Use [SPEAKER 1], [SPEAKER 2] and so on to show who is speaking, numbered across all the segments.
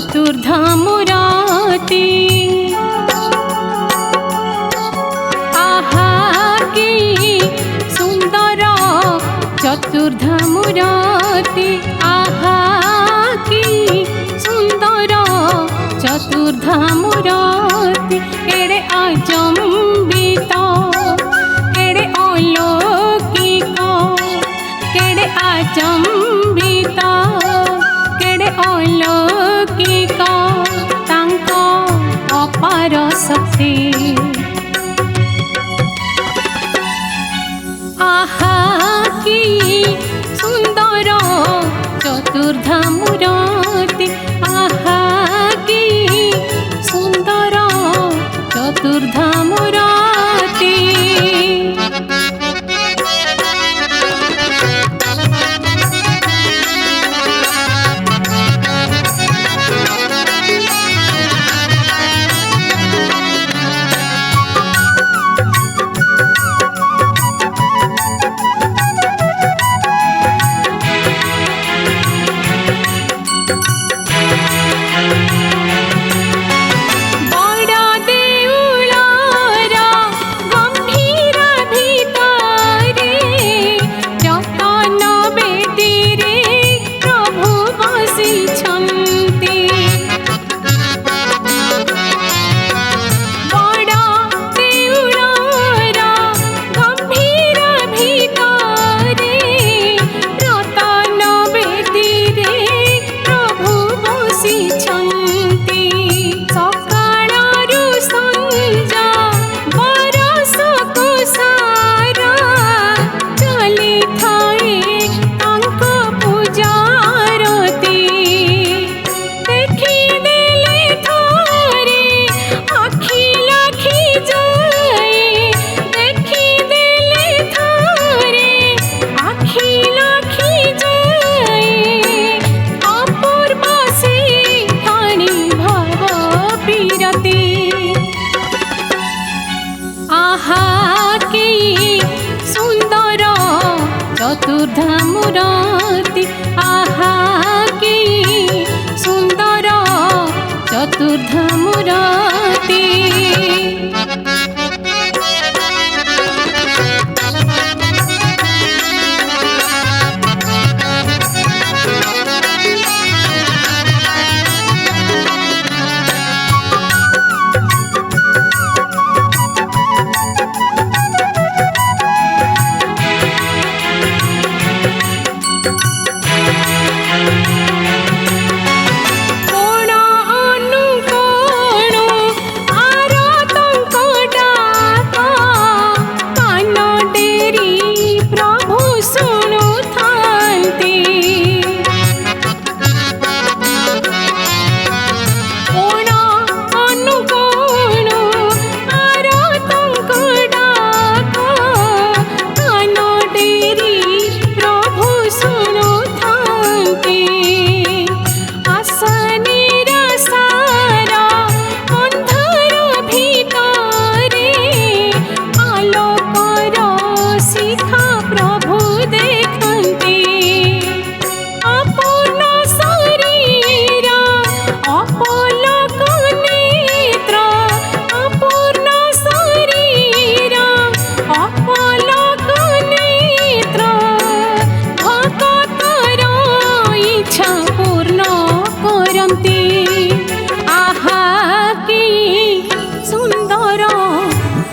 [SPEAKER 1] चतुर्धामुराति आहा की सुंदर चतुर्धामुराति आहा की सुंदर चतुर्धामुराति एड़े अचंबित एड़े अलौकिक केड़े अचंबित केड़े अलौकिक तांको अपार शक्ति आहा की सुंदर चतुर्धामुराति आहा की सुंदर चतुर्धामुराति चतुर्धामुराति आहा की सुंदर चतुर्धामुराति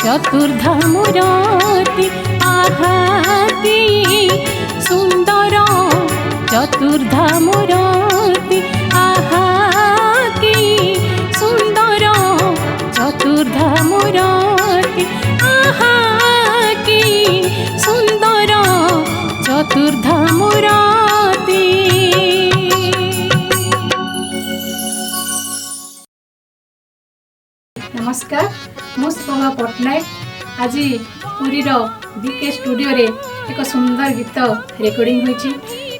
[SPEAKER 1] चतुर्धामुराति आहा की सुंदर चतुर्धामुराति आहा की सुंदर चतुर्धामुराति आहा की सुंदर चतुर्धामुराति।
[SPEAKER 2] नमस्कार मु शिवमा पट्टनायक आज पुरी बीके स्टूडियो रे एक सुंदर गीत रेकर्डिंग होईची।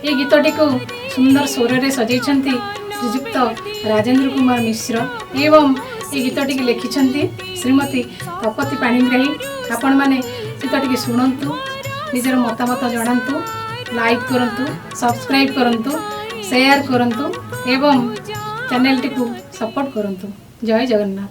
[SPEAKER 2] ये गीतटी को सुंदर स्वर रे सजाइछंती श्रीजुक्त राजेंद्र कुमार मिश्र एवं ये गीतटी की लिखिछंती श्रीमती तपती पाणिग्राही। आपण माने गीतटी की सुनंतु निजर मतामत जणांतु लाइक करंतु सब्सक्राइब करंतु शेयर करंतु एवं ଚ୍ୟାନେଲଟିକୁ ସପୋର୍ଟ କରନ୍ତୁ। ଜୟ ଜଗନ୍ନାଥ।